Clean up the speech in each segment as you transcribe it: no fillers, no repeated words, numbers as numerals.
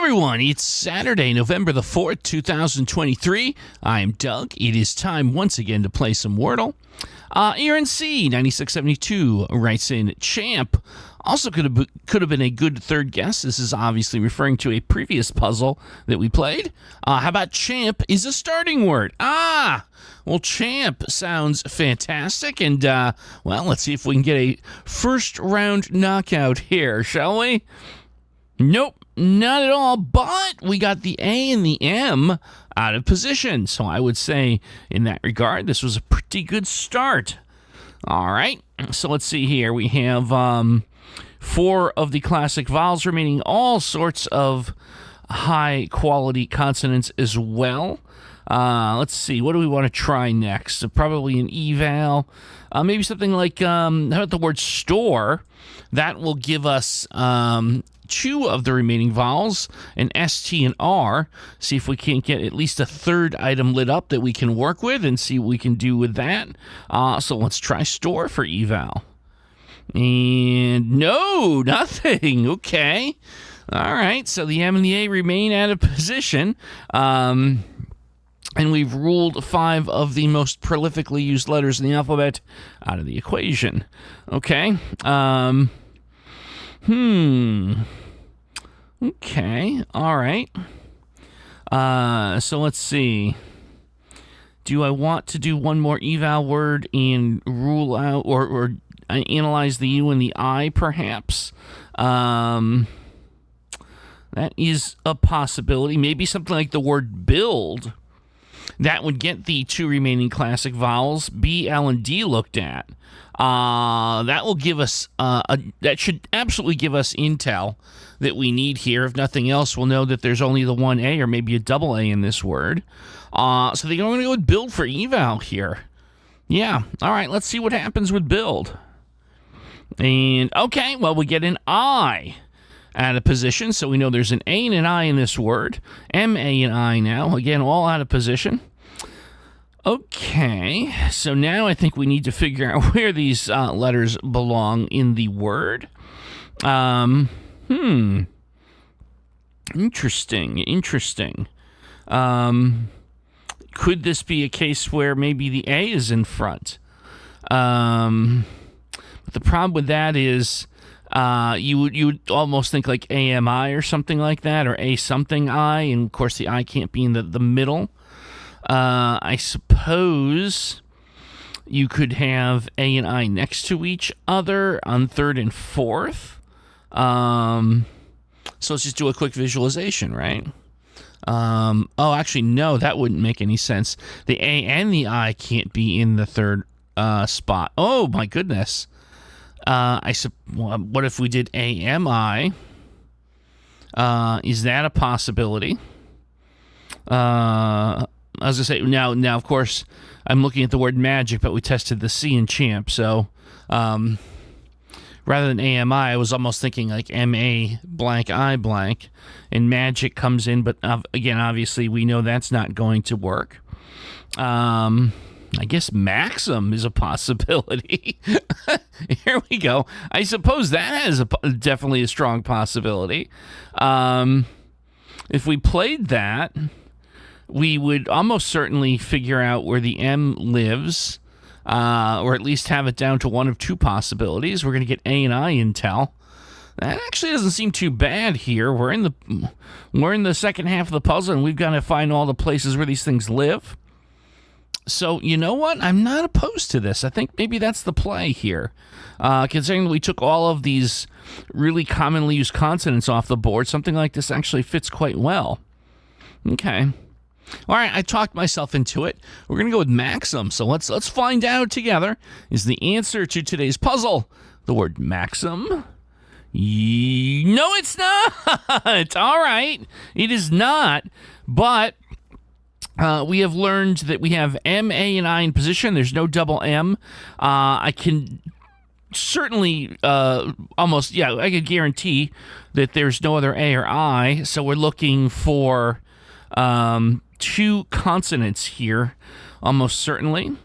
everyone. It's Saturday, November the 4th, 2023. I'm Doug. It is time once again to play some Wordle. Aaron C. 9672 writes in Champ. Also could have been a good third guess. This is obviously referring to a previous puzzle that we played. How about Champ is a starting word? Well, Champ sounds fantastic. And, well, let's see if we can get a first round knockout here, shall we? Nope, not at all, but we got the A and the M out of position. So I would say, in that regard, this was a pretty good start. All right, so let's see here. We have 4 of the classic vowels remaining, all sorts of high-quality consonants as well. Let's see, what do we want to try next? Probably an eval. Maybe something like, how about the word store? That will give us 2 of the remaining vowels, an S, T, and R. See if we can't get at least a third item lit up that we can work with and see what we can do with that. So let's try store for eval. And no, nothing. Okay. All right, so the M and the A remain out of position. And we've ruled 5 of the most prolifically used letters in the alphabet out of the equation. Okay. Okay, all right. So let's see. Do I want to do one more eval word and rule out or analyze the U and the I, perhaps? That is a possibility. Maybe something like the word build. That would get the 2 remaining classic vowels, B, L, and D, looked at. That will give us, that should absolutely give us intel that we need here. If nothing else, we'll know that there's only the one A or maybe a double A in this word. So they're going to go with build for eval here. Yeah, all right, let's see what happens with build. And, okay, well, we get an I out of position, so we know there's an A and an I in this word. M, A, and I now, again, all out of position. Okay, so now I think we need to figure out where these letters belong in the word. Interesting. Could this be a case where maybe the A is in front? But the problem with that is you would almost think like AMI or something like that, or A something I, and of course the I can't be in the middle. I suppose you could have A and I next to each other on 3rd and 4th. So let's just do a quick visualization, right? Oh, actually, no, that wouldn't make any sense. The A and the I can't be in the 3rd spot. Oh, my goodness. What if we did AMI? Is that a possibility? I was going to say, now, of course, I'm looking at the word magic, but we tested the C in Champ, so rather than AMI, I was almost thinking like MA blank I blank, and magic comes in, but again, obviously, we know that's not going to work. I guess Maxim is a possibility. Here we go. I suppose that is definitely a strong possibility. If we played that, we would almost certainly figure out where the M lives, or at least have it down to one of 2 possibilities. We're going to get A and I intel. That actually doesn't seem too bad here. We're in the second half of the puzzle, and we've got to find all the places where these things live. So, you know what? I'm not opposed to this. I think maybe that's the play here. Considering we took all of these really commonly used consonants off the board, something like this actually fits quite well. Okay. All right, I talked myself into it. We're going to go with Maxim. So let's find out together. Is the answer to today's puzzle the word Maxim? No, it's not. All right. It is not, but we have learned that we have M, A, and I in position. There's no double M. I can certainly I could guarantee that there's no other A or I. So we're looking for 2 consonants here, almost certainly.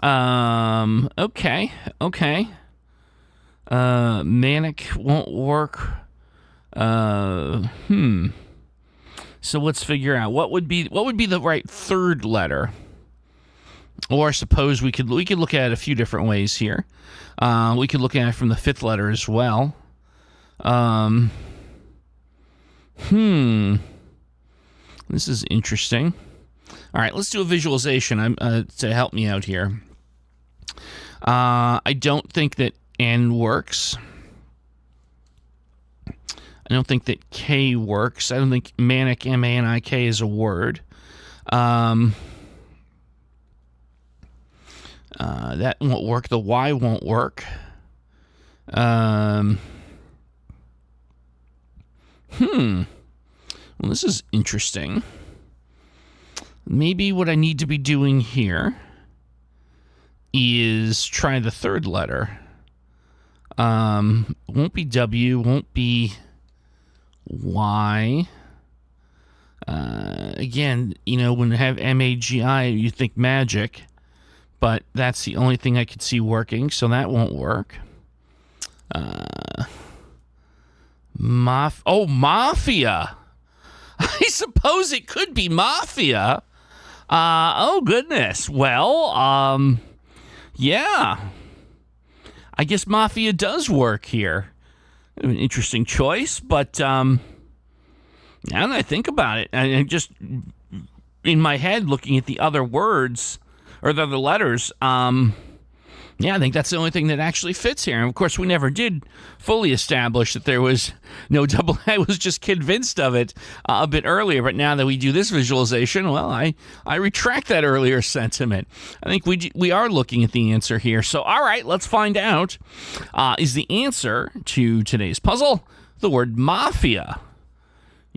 Okay. Manic won't work. So let's figure out what would be the right third letter. Or suppose we could look at it a few different ways here. We could look at it from the fifth letter as well. This is interesting. All right, let's do a visualization to help me out here. I don't think that N works. I don't think that K works. I don't think manic, M-A-N-I-K, is a word. That won't work. The Y won't work. Well, this is interesting. Maybe what I need to be doing here is try the third letter. Won't be W, won't be Y. Again, when you have M-A-G-I, you think magic, but that's the only thing I could see working, so that won't work. Mafia. I suppose it could be mafia. Oh, goodness. Well, yeah. I guess mafia does work here. An interesting choice, but now that I think about it, and just in my head looking at the other words, or the other letters, yeah, I think that's the only thing that actually fits here. And of course, we never did fully establish that there was no double. I was just convinced of it a bit earlier, but now that we do this visualization, well, I retract that earlier sentiment. I think we are looking at the answer here. So, all right, let's find out. Is the answer to today's puzzle the word mafia?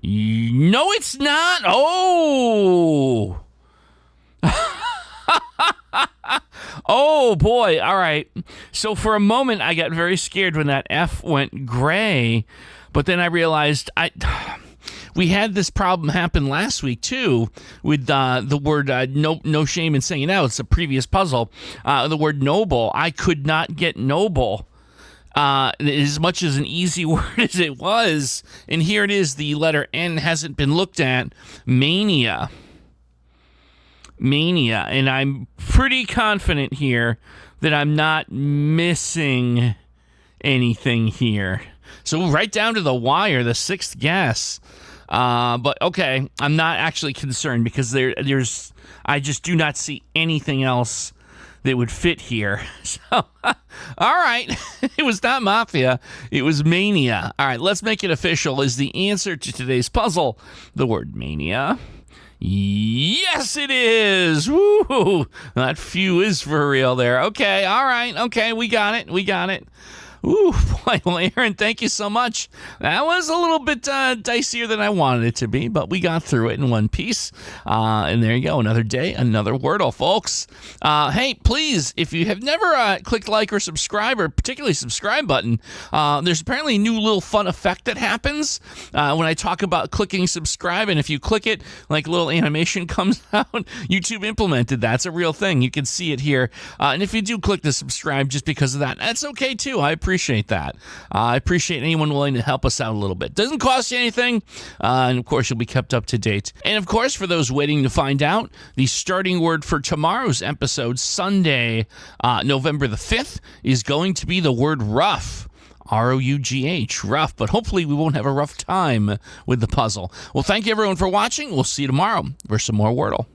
No, it's not. Oh. Oh, boy. All right. So for a moment, I got very scared when that F went gray, but then I realized we had this problem happen last week, too, with the word no shame in saying it out. It's a previous puzzle. The word noble. I could not get noble. As much as an easy word as it was. And here it is. The letter N hasn't been looked at. Mania. And I'm pretty confident here that I'm not missing anything here. So right down to the wire, the sixth guess. But okay, I'm not actually concerned because I just do not see anything else that would fit here. So, all right, it was not mafia, it was mania. All right, let's make it official. Is the answer to today's puzzle the word mania? Yes, it is. Woo! That few is for real there. Okay, all right. Okay, we got it. Ooh, boy, well, Aaron, thank you so much. That was a little bit dicier than I wanted it to be, but we got through it in one piece. And there you go. Another day, another Wordle, folks. Hey, please, if you have never clicked like or subscribe, or particularly subscribe button, there's apparently a new little fun effect that happens when I talk about clicking subscribe. And if you click it, like a little animation comes out. YouTube implemented that. It's a real thing. You can see it here. And if you do click the subscribe just because of that, that's okay, too. I appreciate that. I appreciate anyone willing to help us out a little bit. Doesn't cost you anything, and of course you'll be kept up to date. And of course, for those waiting to find out, the starting word for tomorrow's episode, Sunday, November the 5th, is going to be the word rough. R-O-U-G-H, rough, but hopefully we won't have a rough time with the puzzle. Well, thank you everyone for watching. We'll see you tomorrow for some more Wordle.